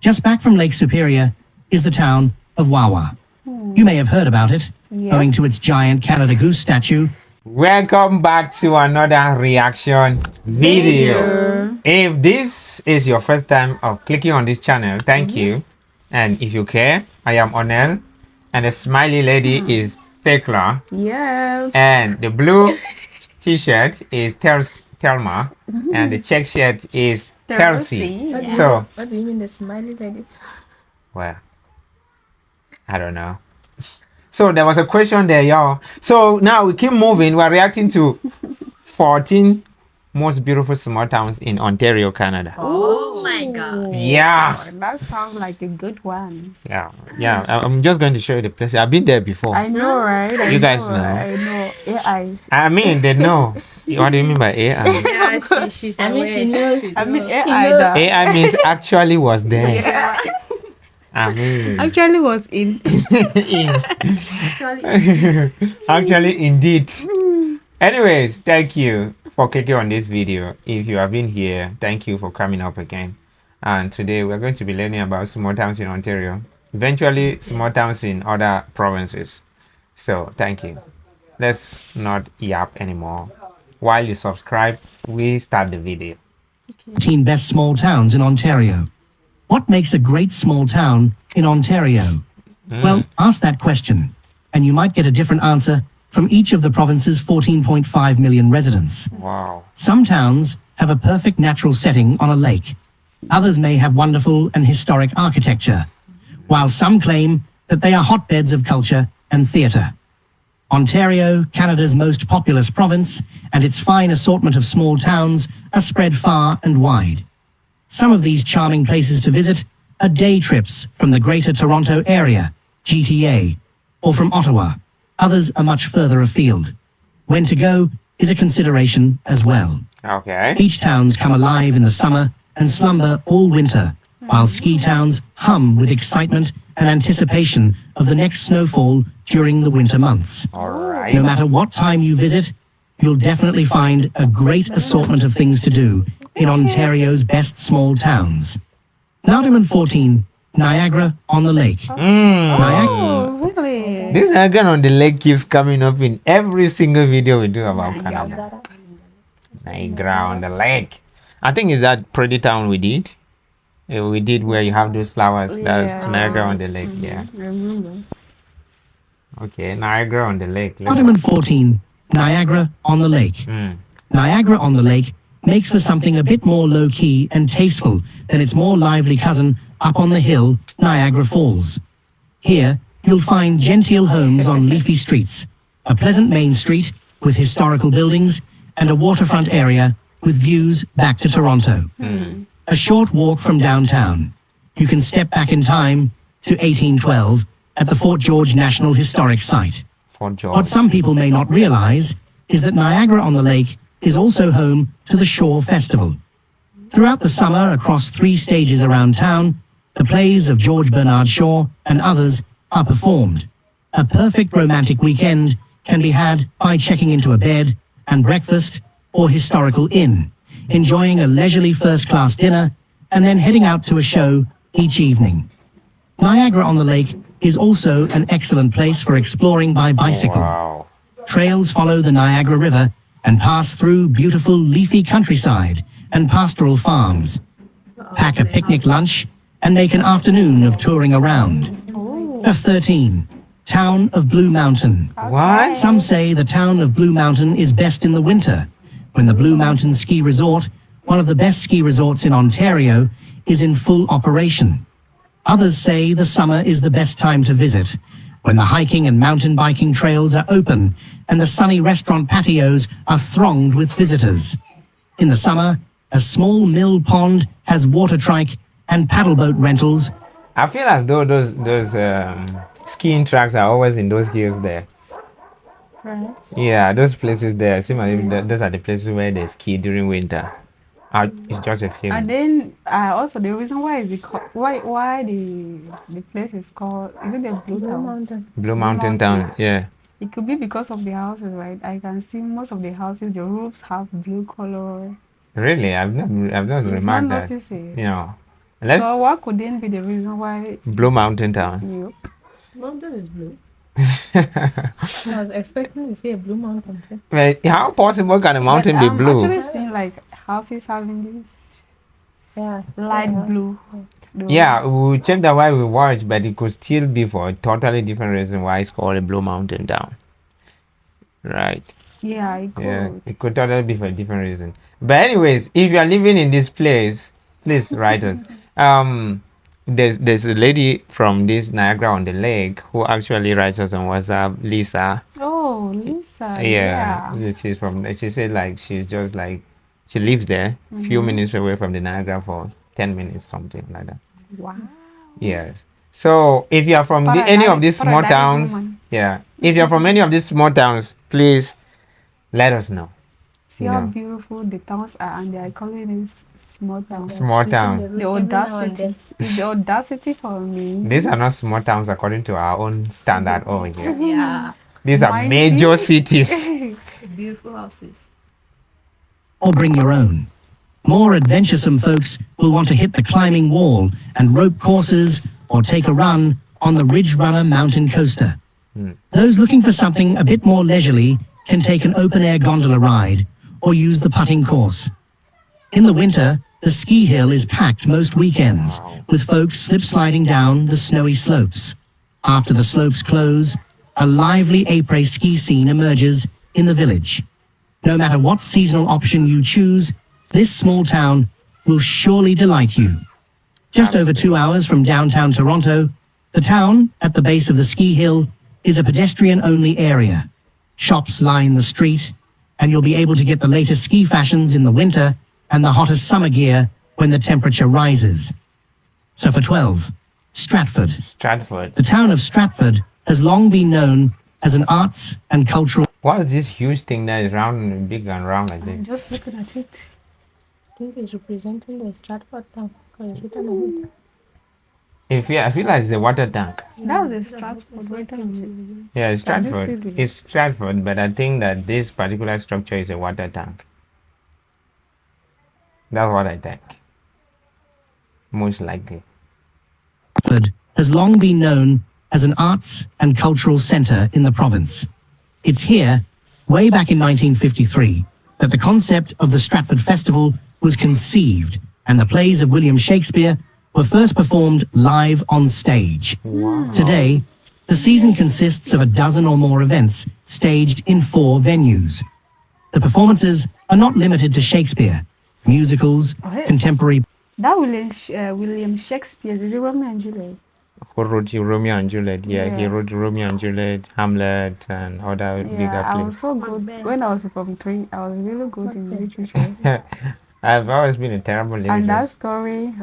Just back from Lake Superior is the town of Wawa. You may have heard about it, owing to its giant Canada Goose statue. Welcome back to another reaction video. If this is your first time of clicking on this channel, thank you. And if you care, I am Onel, and the smiley lady is Thekla. Yeah. And the blue t-shirt is Telma, and the check shirt is Kelsey. So, What do you mean the smiley lady? well, I don't know. So there was a question there, y'all. So now we keep moving. We're reacting to 14 most beautiful small towns in Ontario, Canada. Oh my god. Yeah. That sounds like a good one. Yeah. I'm just going to show you the place. I've been there before. I know, right? You guys know. I know. AI. I mean, they know. What do you mean by AI? Yeah, she's I mean, she knows. I mean, She AI. knows. AI means actually was there. Yeah. I mean, Actually was in. actually, indeed. Anyways, thank you for clicking on this video. If you have been here, thank you for coming up again. And today we're going to be learning about small towns in Ontario, eventually small towns in other provinces. So thank you. Let's not yap anymore. While you subscribe, we start the video. 14 best small towns in Ontario. What makes a great small town in Ontario? Well, ask that question, and you might get a different answer from each of the province's 14.5 million residents. Wow. Some towns have a perfect natural setting on a lake. Others may have wonderful and historic architecture, while some claim that they are hotbeds of culture and theatre. Ontario, Canada's most populous province, and its fine assortment of small towns are spread far and wide. Some of these charming places to visit are day trips from the Greater Toronto Area, GTA, or from Ottawa. Others are much further afield. When to go is a consideration as well. Okay. Beach towns come alive in the summer and slumber all winter, while ski towns hum with excitement and anticipation of the next snowfall during the winter months. All right. No matter what time you visit, you'll definitely find a great assortment of things to do in Ontario's best small towns. Number 14, Niagara-on-the-Lake. Niagara. Oh, really? This Niagara-on-the-Lake keeps coming up in every single video we do about Canada. Niagara-on-the-Lake. I think it's that pretty town we did. We did where you have those flowers. That's Niagara-on-the-Lake. Yeah. I remember. Okay, Niagara-on-the-Lake. Number 14, Niagara-on-the-Lake. Niagara-on-the-Lake makes for something a bit more low-key and tasteful than its more lively cousin up on the hill, Niagara Falls. Here, you'll find genteel homes on leafy streets, a pleasant main street with historical buildings, and a waterfront area with views back to Toronto. A short walk from downtown. You can step back in time to 1812 at the Fort George National Historic Site. Fort George. What some people may not realize is that Niagara-on-the-Lake is also home to the Shore Festival. Throughout the summer, across 3 stages around town, the plays of George Bernard Shaw and others are performed. A perfect romantic weekend can be had by checking into a bed and breakfast or historical inn, enjoying a leisurely first-class dinner, and then heading out to a show each evening. Niagara-on-the-Lake is also an excellent place for exploring by bicycle. Wow. Trails follow the Niagara River and pass through beautiful leafy countryside and pastoral farms. Pack a picnic lunch and make an afternoon of touring around. 13. Town of Blue Mountain. What? Some say the town of Blue Mountain is best in the winter, when the Blue Mountain Ski Resort, one of the best ski resorts in Ontario, is in full operation. Others say the summer is the best time to visit, when the hiking and mountain biking trails are open and the sunny restaurant patios are thronged with visitors. In the summer, a small mill pond has water trike and paddleboat rentals. I feel as though those skiing tracks are always in those hills there. Right. Yeah, those places there. Seem like those are the places where they ski during winter. It's just a feeling. And then also the reason why is it called, why the place is called, is it the Blue Town? Blue Mountain Town. Yeah. It could be because of the houses, right? I can see most of the houses, the roofs have blue color. Really, I've not remarked that. Noticed it. You know, Let's So what could then be the reason why Blue Mountain Town. you? Mountain is blue. I was expecting to see a blue mountain too. Well, how possible can a mountain be I'm blue? actually seeing like houses having this Yeah. light blue. Yeah, we checked that while we watched, but it could still be for a totally different reason why it's called a Blue Mountain Town. Right. Yeah, it could. Yeah, it could totally be for a different reason. But anyways, if you are living in this place, please write us. There's a lady from this Niagara-on-the-Lake who actually writes us on WhatsApp, Lisa. Oh, Lisa. Yeah, she's from. She said like she's just like she lives there, few minutes away from the Niagara Falls, 10 minutes, something like that. Wow. Yes. So if you are from any of these small towns, yeah, if you're from any of these small towns, please let us know. See how beautiful the towns are, and they are calling it small towns. Small town. The audacity. It's the audacity for me. These are not small towns according to our own standard over here. Yeah. These are Mighty. major cities. Beautiful houses. Or bring your own. More adventuresome folks will want to hit the climbing wall and rope courses or take a run on the Ridge Runner mountain coaster. Those looking for something a bit more leisurely can take an open-air gondola ride or use the putting course. In the winter, the ski hill is packed most weekends, with folks slip-sliding down the snowy slopes. After the slopes close, a lively après ski scene emerges in the village. No matter what seasonal option you choose, this small town will surely delight you. Just over 2 hours from downtown Toronto, the town, at the base of the ski hill, is a pedestrian-only area. Shops line the street, and you'll be able to get the latest ski fashions in the winter and the hottest summer gear when the temperature rises. So for 12, Stratford. Stratford. The town of Stratford has long been known as an arts and cultural... What is this huge thing that is round and big and round like this? Just looking at it. I think it's representing the Stratford town. 'Cause it's written on it. I feel like it's a water tank. That's the Stratford. Wait a minute. Yeah, it's Can you see Stratford. this? It's Stratford, but I think that this particular structure is a water tank. That's what I think. Most likely. Stratford has long been known as an arts and cultural centre in the province. It's here, way back in 1953, that the concept of the Stratford Festival was conceived and the plays of William Shakespeare were first performed live on stage. Wow. Today, the season consists of a dozen or more events staged in 4 venues. The performances are not limited to Shakespeare. Musicals, contemporary... That William Shakespeare, is it Romeo and Juliet? Who wrote Romeo and Juliet? Yeah, he Yeah. wrote Romeo and Juliet, Hamlet, and other bigger Yeah, I plays. was so good. When I was from 3, I was really good in literature. I've always been a terrible And literature. that story,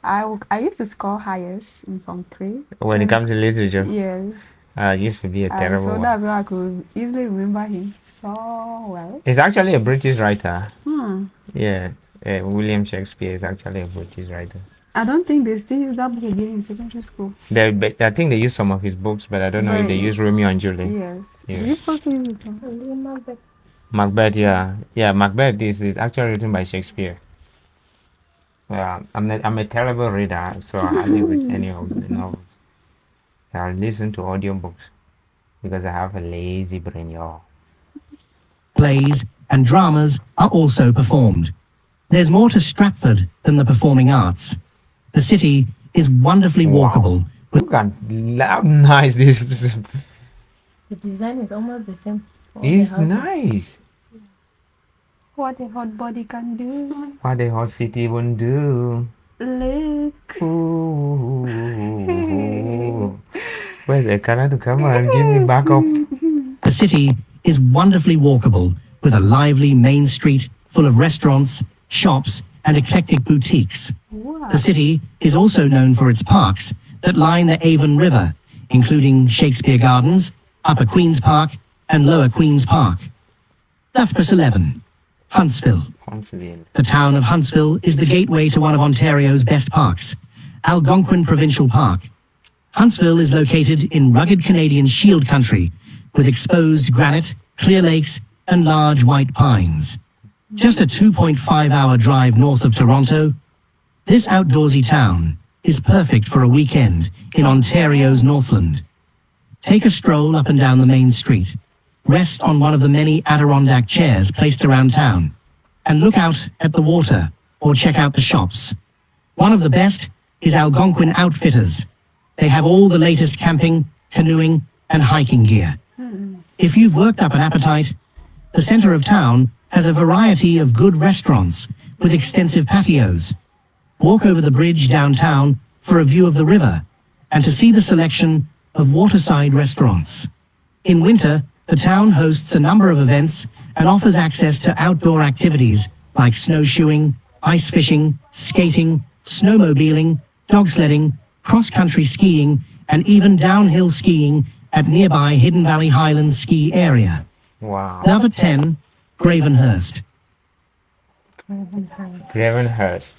I used to score highest in Form 3. When it comes to literature, Yes. I used to be a And terrible so one. that's why I could easily remember him so well. He's actually a British writer. Hmm. Yeah, William Shakespeare is actually a British writer. I don't think they still use that book again in secondary school. I think they use some of his books, but I don't know if they Right. use Romeo and Juliet. Yes. Yeah. Did you supposed to use it? And then Macbeth. Macbeth, yeah, Macbeth is actually written by Shakespeare. I'm a terrible reader, so I hardly read any of the novels. I listen to audiobooks because I have a lazy brain, y'all. plays, and dramas are also performed. There's more to Stratford than the performing arts. The city is wonderfully walkable, with Look at how nice this The design is almost the same. for all the is. houses. Nice. what a hot body can do. What the hot city won't do. Look. Ooh. Where's Ekana to come and give me backup? the city is wonderfully walkable, with a lively main street full of restaurants, shops, and eclectic boutiques. Wow. The city is also known for its parks that line the Avon River, including Shakespeare Gardens, Upper Queen's Park, and Lower Queen's Park. Left 11. Huntsville. Huntsville. The town of Huntsville is the gateway to one of Ontario's best parks, Algonquin Provincial Park. Huntsville is located in rugged Canadian Shield country, with exposed granite, clear lakes, and large white pines. Just a 2.5-hour drive north of Toronto, This outdoorsy town is perfect for a weekend in Ontario's Northland. Take a stroll up and down the main street, rest on one of the many Adirondack chairs placed around town, and look out at the water or check out the shops. One of the best is Algonquin Outfitters. They have all the latest camping, canoeing, and hiking gear. If you've worked up an appetite, the center of town has a variety of good restaurants with extensive patios. Walk over the bridge downtown for a view of the river and to see the selection of waterside restaurants. In winter, the town hosts a number of events and offers access to outdoor activities like snowshoeing, ice fishing, skating, snowmobiling, dog sledding, cross-country skiing, and even downhill skiing at nearby Hidden Valley Highlands ski area. Wow. Number 10, Gravenhurst. Gravenhurst.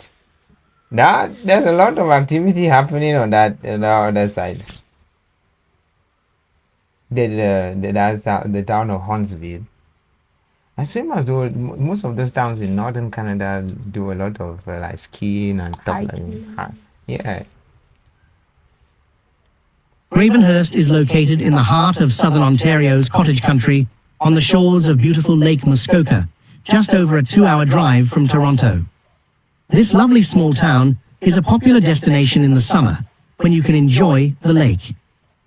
There's a lot of activity happening on the other side. That's the town of Huntsville. I seem as though most of those towns in northern Canada do a lot of like skiing and stuff Hiking. like that. Yeah. Gravenhurst is located in the heart of southern Ontario's cottage country on the shores of beautiful Lake Muskoka, just over a 2-hour drive from Toronto. This lovely small town is a popular destination in the summer when you can enjoy the lake.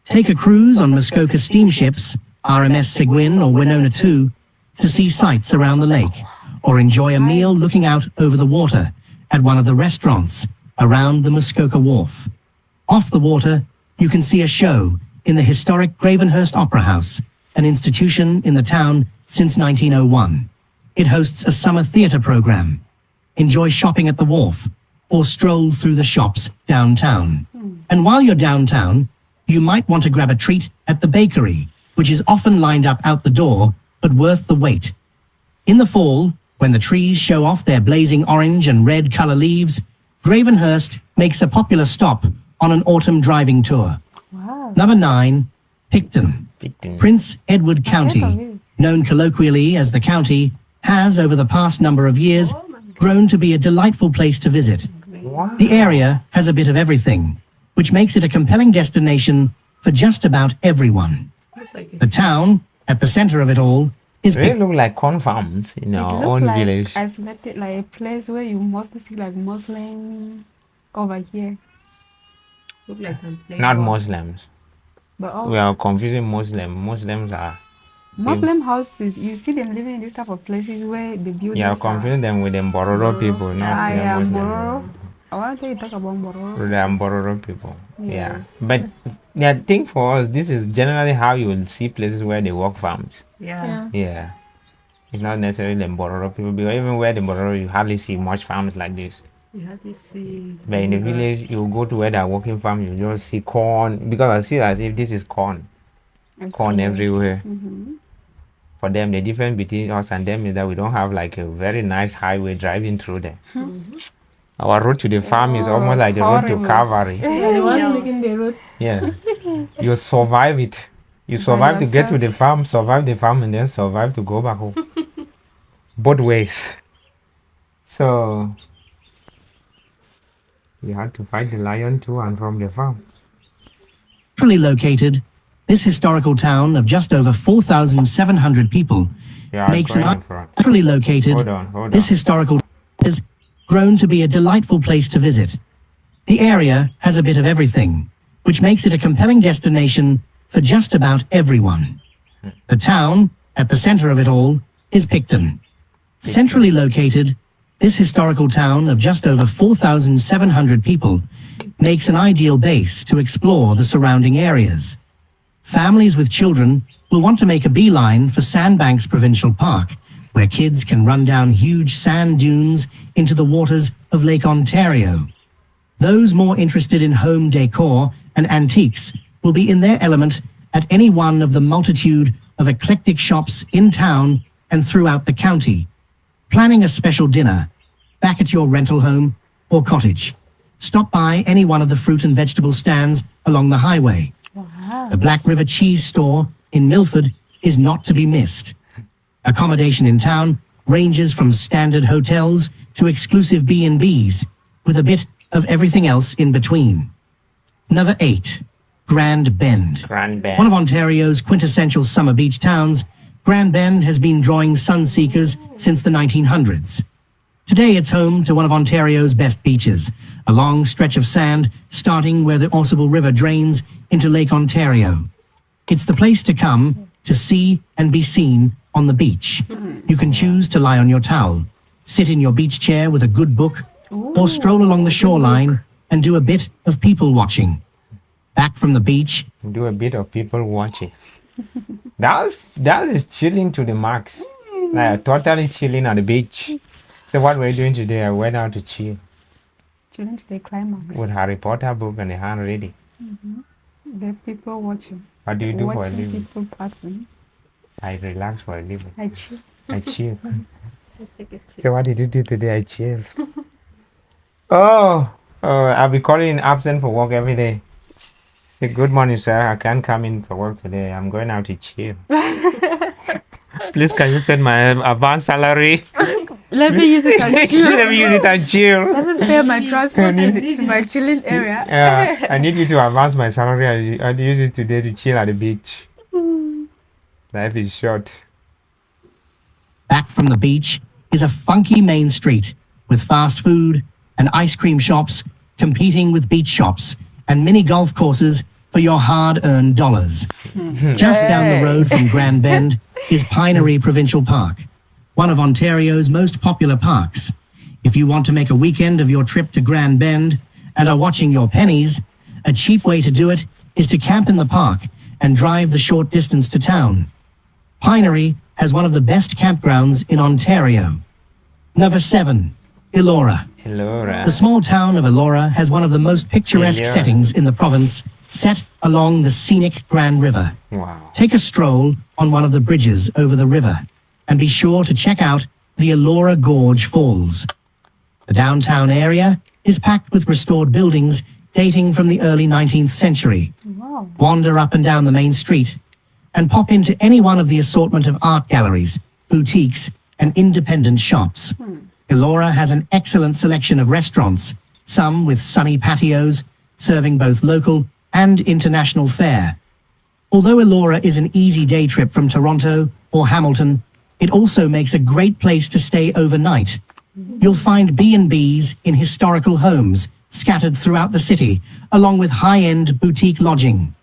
Take a cruise on Muskoka steamships, RMS Seguin or Winona 2, to see sights around the lake, or enjoy a meal looking out over the water at one of the restaurants around the Muskoka Wharf. Off the water, you can see a show in the historic Gravenhurst Opera House, an institution in the town since 1901. It hosts a summer theatre program. Enjoy shopping at the wharf or stroll through the shops downtown. And while you're downtown, you might want to grab a treat at the bakery, which is often lined up out the door, but worth the wait. In the fall, when the trees show off their blazing orange and red color leaves, Gravenhurst makes a popular stop on an autumn driving tour. Wow. Number 9, Picton. Picton. Prince Edward of County, it. known colloquially as the county, has over the past number of years grown to be a delightful place to visit. Wow. The area has a bit of everything, which makes it a compelling destination for just about everyone. The town, at the center of it all, is They look like corn farms in It our looks own like village. isolated, like a place where you mostly see like Muslim over here. Look like I'm playing Not ball. Muslims. But all We are confusing Muslim. Muslims are. Muslim houses, you see them living in these type of places where the buildings You are are. confusing them with the Bororo people, not I the am Muslims. Bororo. I want to talk about Bororo. The Bororo people. Yeah. Yes. But the thing for us, this is generally how you will see places where they work farms. Yeah. Yeah. It's not necessarily the Bororo people, because even where the Bororo, you hardly see much farms like this. You have to see. But in the village, you go to where they're working farm, you just see corn, because I see it as if this is corn. Corn everywhere. Mm-hmm. For them, the difference between us and them is that we don't have like a very nice highway driving through there. Our road to the farm is almost like the road to horrible. Calvary. Yeah, the ones making the road. Yeah. You survive it. You survive to get to the farm, survive the farm, and then survive to go back home. Both ways. So you had to fight the lion to and from the farm. centrally located. This historical town of just over 4,700 people Yeah, makes going an in front. centrally located. Hold on. This historical has grown to be a delightful place to visit. The area has a bit of everything, which makes it a compelling destination for just about everyone. The town, at the center of it all, is Picton. Centrally located, this historical town of just over 4,700 people makes an ideal base to explore the surrounding areas. Families with children will want to make a beeline for Sandbanks Provincial Park, where kids can run down huge sand dunes into the waters of Lake Ontario. Those more interested in home decor and antiques will be in their element at any one of the multitude of eclectic shops in town and throughout the county. Planning a special dinner, back at your rental home or cottage. Stop by any one of the fruit and vegetable stands along the highway. The Black River Cheese Store in Milford is not to be missed. Accommodation in town ranges from standard hotels to exclusive B&Bs, with a bit of everything else in between. Number 8. Grand Bend. Grand Bend. One of Ontario's quintessential summer beach towns, Grand Bend has been drawing sun seekers since the 1900s. Today it's home to one of Ontario's best beaches, a long stretch of sand starting where the Ausable River drains into Lake Ontario. It's the place to come to see and be seen on the beach. You can choose to lie on your towel, sit in your beach chair with a good book, or stroll along the shoreline and do a bit of people watching. Back from the beach, Do a bit of people watching. that is chilling to the max. Like totally chilling on the beach. So what we're doing today, I went out to chill Chilling to the climax. with Harry Potter book and the hand ready. The people watching. What do you do for a Watching living? people passing. I relax for a living. I chill. I chill. So what did you do today? I chilled. Oh, I'll be calling absent for work every day. Say, good morning, sir. I can't come in for work today. I'm going out to chill. Please, can you send my advance salary? Let me use it and chill. Let me use it and chill. Let me pay my transport to my chilling area. Yeah, I need you to advance my salary. I'll use it today to chill at the beach. Life is short. back from the beach is a funky main street with fast food and ice cream shops competing with beach shops and mini golf courses for your hard-earned dollars. Just down the road from Grand Bend is Pinery Provincial Park, one of Ontario's most popular parks. If you want to make a weekend of your trip to Grand Bend and are watching your pennies, a cheap way to do it is to camp in the park and drive the short distance to town. Pinery has one of the best campgrounds in Ontario. Number 7, Elora. Elora. The small town of Elora has one of the most picturesque Yeah. settings in the province, set along the scenic Grand River. Wow. Take a stroll on one of the bridges over the river and be sure to check out the Elora Gorge Falls. The downtown area is packed with restored buildings dating from the early 19th century. Wow. Wander up and down the main street and pop into any one of the assortment of art galleries, boutiques, and independent shops. Elora has an excellent selection of restaurants, some with sunny patios, serving both local and international fare. Although Elora is an easy day trip from Toronto or Hamilton, it also makes a great place to stay overnight. You'll find B&Bs in historical homes scattered throughout the city, along with high-end boutique lodging.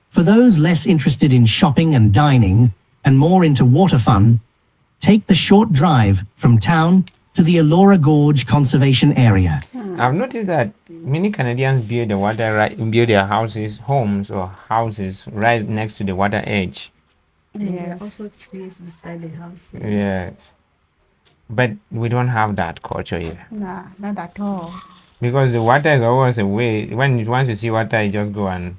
For those less interested in shopping and dining, and more into water fun, take the short drive from town to the Elora Gorge Conservation Area. I've noticed that many Canadians build build their homes or houses right next to the water edge. And there are Yes. also trees beside the house. Yes. But we don't have that culture here. Nah, not at all. Because the water is always away. When you want to see water, you just go and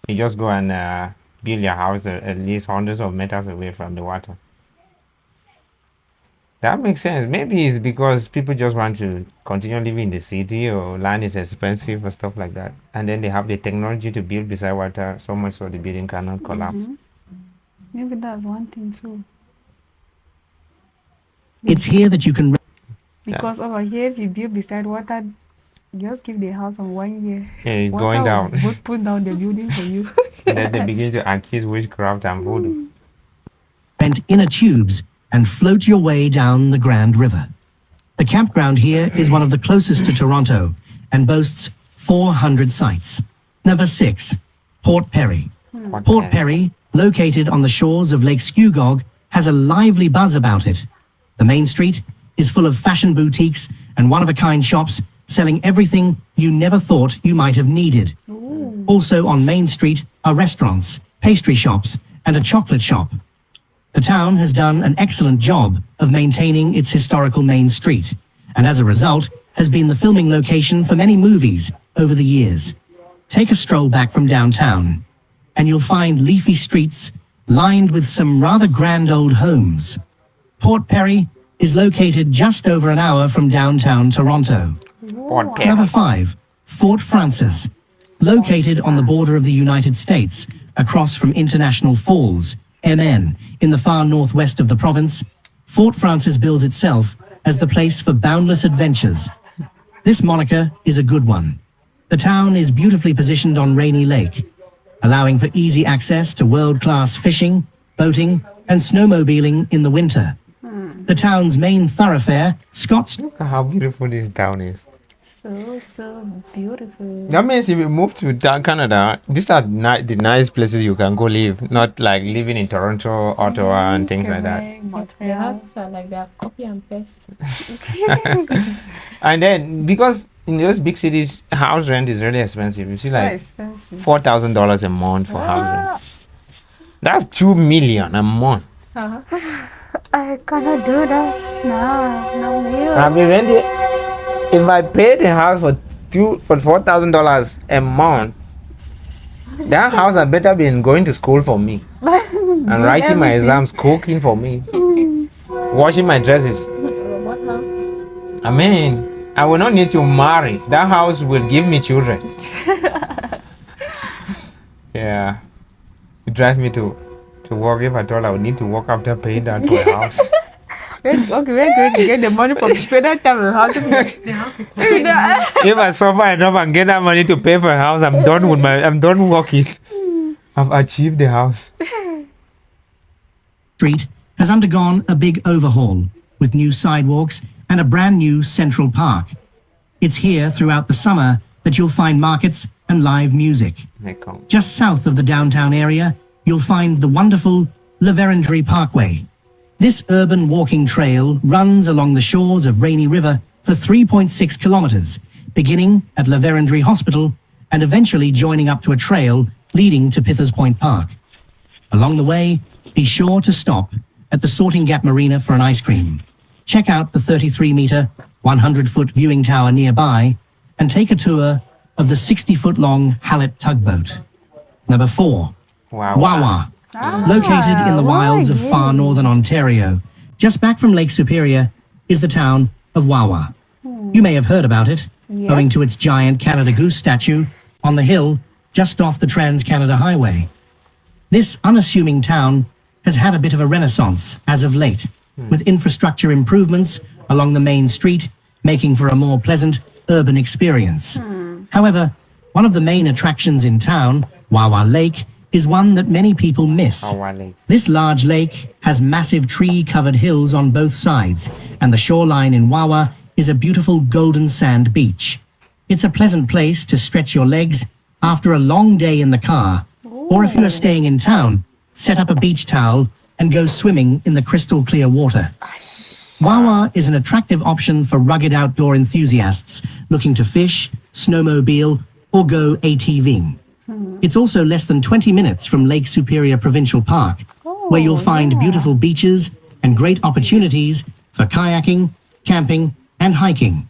build your house at least hundreds of meters away from the water. That makes sense. Maybe it's because people just want to continue living in the city, or land is expensive or stuff like that. And then they have the technology to build beside water so much so the building cannot collapse. Maybe that's one thing too. It's here that you can Because over here, if you build beside water, just give the house on 1 year. Yeah, it's Water going will down. put down the building for you. And then they begin to accuse witchcraft and voodoo. rent inner tubes and float your way down the Grand River. The campground here is one of the closest to Toronto and boasts 400 sites. Number 6, Port Perry. Port Perry, located on the shores of Lake Scugog, has a lively buzz about it. The main street is full of fashion boutiques and one-of-a-kind shops selling everything you never thought you might have needed. Also on Main Street are restaurants, pastry shops, and a chocolate shop. The town has done an excellent job of maintaining its historical main street, and as a result, has been the filming location for many movies over the years. Take a stroll back from downtown, and you'll find leafy streets lined with some rather grand old homes. Port Perry is located just over an hour from downtown Toronto. Port Perry. Number 5, Fort Frances. Located on the border of the United States, across from International Falls, MN, in the far northwest of the province, Fort Frances bills itself as the place for boundless adventures. This moniker is a good one. The town is beautifully positioned on Rainy Lake, allowing for easy access to world-class fishing, boating, and snowmobiling in the winter. The town's main thoroughfare, Scott's Look at how beautiful this town is. So beautiful. That means if you move to Canada, these are the nice places you can go live, not like living in Toronto, Ottawa, and things like that. The houses are like that, copy and paste. And then because in those big cities, house rent is really expensive. You see, Very like expensive. $4,000 a month for house rent. That's $2 million a month. I cannot do that. No. I mean, if I pay the house for $4,000 a month, that house had better been going to school for me and writing my exams, cooking for me, washing my dresses. What house? I mean, I will not need to marry. That house will give me children. Yeah, it drives me to work. If I thought I would need to work after paying that for a house. We're going to get the money from that time. How to make the house? If I suffer enough and get that money to pay for a house, I'm done working. I've achieved the house. Street has undergone a big overhaul with new sidewalks and a brand new Central Park. It's here throughout the summer that you'll find markets and live music. Just south of the downtown area, you'll find the wonderful La Vérendrye Parkway. This urban walking trail runs along the shores of Rainy River for 3.6 kilometers, beginning at La Vérendrye Hospital and eventually joining up to a trail leading to Pithers Point Park. Along the way, be sure to stop at the Sorting Gap Marina for an ice cream. Check out the 33-meter, 100-foot viewing tower nearby and take a tour of the 60-foot-long Hallett tugboat. Number 4, Wawa. Located in the wilds of far northern Ontario, just back from Lake Superior, is the town of Wawa. You may have heard about it, owing to its giant Canada Goose statue on the hill just off the Trans-Canada Highway. This unassuming town has had a bit of a renaissance as of late, with infrastructure improvements along the main street, making for a more pleasant urban experience. However, one of the main attractions in town, Wawa Lake, is one that many people miss. This large lake has massive tree-covered hills on both sides, and the shoreline in Wawa is a beautiful golden sand beach. It's a pleasant place to stretch your legs after a long day in the car, or if you are staying in town, set up a beach towel and go swimming in the crystal clear water. Wawa is an attractive option for rugged outdoor enthusiasts looking to fish, snowmobile, or go ATVing. It's also less than 20 minutes from Lake Superior Provincial Park, where you'll find beautiful beaches and great opportunities for kayaking, camping, and hiking.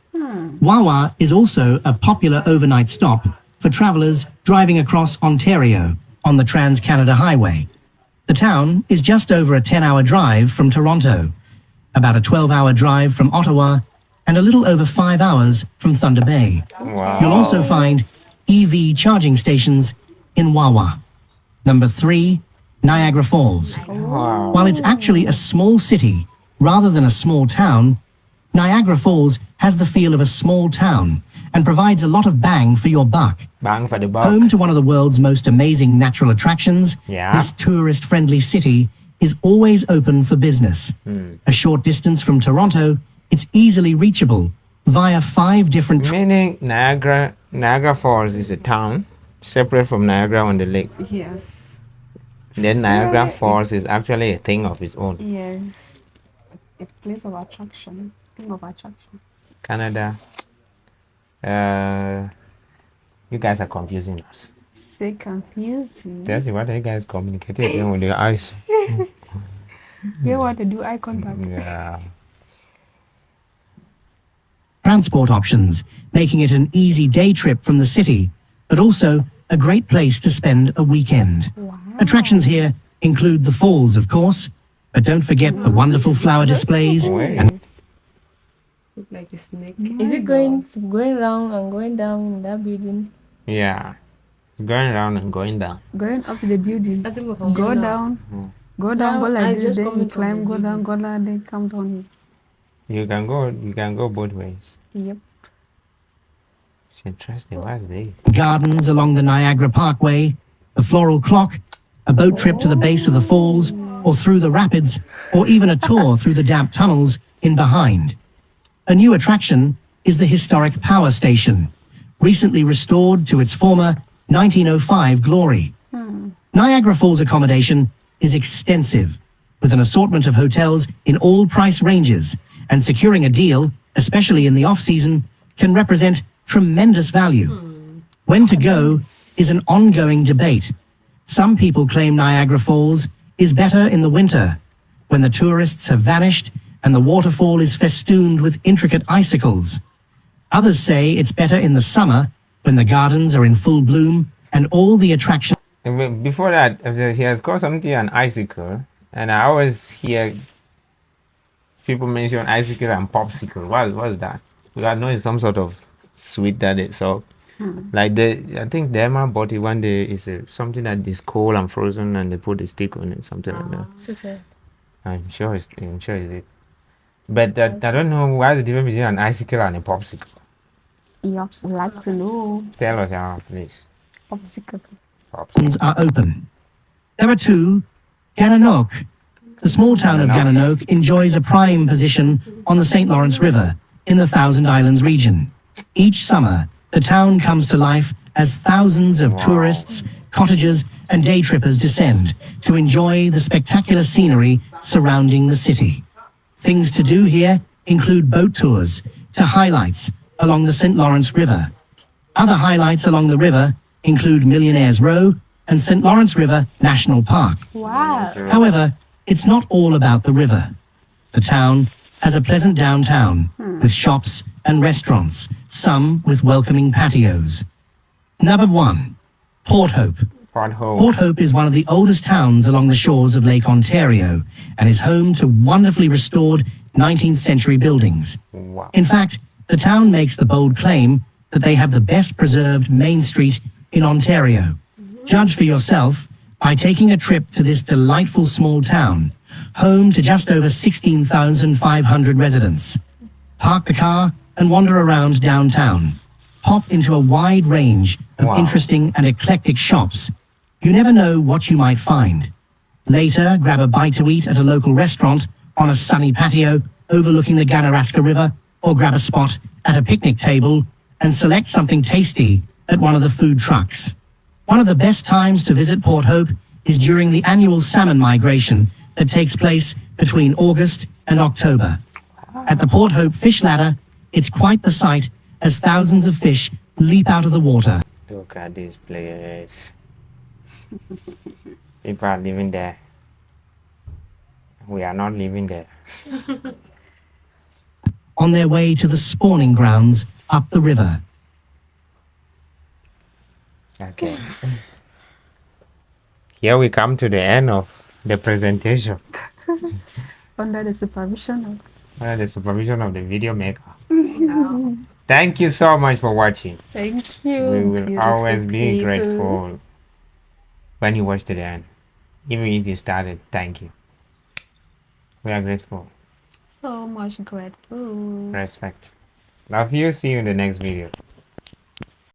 Wawa is also a popular overnight stop for travelers driving across Ontario on the Trans-Canada Highway. The town is just over a 10-hour drive from Toronto, about a 12-hour drive from Ottawa, and a little over 5 hours from Thunder Bay. You'll also find EV charging stations in Wawa. Number 3, Niagara Falls. While it's actually a small city rather than a small town, Niagara Falls has the feel of a small town and provides a lot of bang for your buck. Bang for the buck. Home to one of the world's most amazing natural attractions, this tourist-friendly city is always open for business. Hmm. A short distance from Toronto, it's easily reachable via 5 different... Meaning Niagara Falls is a town separate from Niagara-on-the-Lake. Yes. Then Niagara Falls is actually a thing of its own. Yes. A place of attraction. Thing of attraction. Canada. You guys are confusing us. So confusing. That's what you guys communicating with your eyes. You want to do eye contact. Yeah. transport options, making it an easy day trip from the city, but also a great place to spend a weekend. Attractions here include the falls, of course, but don't forget the wonderful flower displays and Look like a snake. Is it going round and going down in that building? Yeah. It's going around and going down. Going up to the building. Starting from Go here now. down. Go down, go Now, I like this, just then coming you from climb, the go down, go down, then come down You can go both ways. here. Yep. It's interesting. What's this? Gardens along the Niagara Parkway, a floral clock, a boat trip to the base of the falls or through the rapids, or even a tour through the damp tunnels in behind. A new attraction is the historic power station, recently restored to its former 1905 glory. Niagara Falls accommodation is extensive, with an assortment of hotels in all price ranges, and securing a deal, especially in the off-season, can represent tremendous value. When to go is an ongoing debate. Some people claim Niagara Falls is better in the winter, when the tourists have vanished and the waterfall is festooned with intricate icicles. Others say it's better in the summer, when the gardens are in full bloom and all the attractions. Before that, he has got something an icicle, and I always hear people mention icicle and popsicle. What's that? I know it's some sort of sweet that it's so. Like I think Dema bought it one day. It's something that is cold and frozen, and they put a stick on it, something like that. So sad. I'm sure it's it. But I don't know what's the difference between an icicle and a popsicle. Yep, like to know. Tell us, please. Popsicle. Popsicle. Are open. There are two. Gananoque. The small town of Gananoque enjoys a prime position on the St. Lawrence River in the Thousand Islands region. Each summer, the town comes to life as thousands of tourists, cottagers, and day trippers descend to enjoy the spectacular scenery surrounding the city. Things to do here include boat tours to highlights along the St. Lawrence River. Other highlights along the river include Millionaires Row and St. Lawrence River National Park. Wow. However, it's not all about the river. The town has a pleasant downtown with shops and restaurants, some with welcoming patios. Number 1, Port Hope. Port Hope. Port Hope is one of the oldest towns along the shores of Lake Ontario and is home to wonderfully restored 19th century buildings. Wow. In fact, the town makes the bold claim that they have the best preserved Main Street in Ontario. Judge for yourself by taking a trip to this delightful small town, home to just over 16,500 residents. Park the car and wander around downtown. Hop into a wide range of interesting and eclectic shops. You never know what you might find. Later, grab a bite to eat at a local restaurant on a sunny patio overlooking the Gananoque River, or grab a spot at a picnic table and select something tasty at one of the food trucks. One of the best times to visit Port Hope is during the annual salmon migration that takes place between August and October. At the Port Hope Fish Ladder, it's quite the sight as thousands of fish leap out of the water. Look at this place. People are living there. We are not living there. On their way to the spawning grounds up the river. Okay. Here we come to the end of the presentation. Under the supervision of. Under the supervision of the video maker. Thank you so much for watching. Thank you. We will beautiful always be people. grateful when you watch to the end. Even if you started, thank you. We are grateful. So much grateful. Respect. Love you. See you in the next video.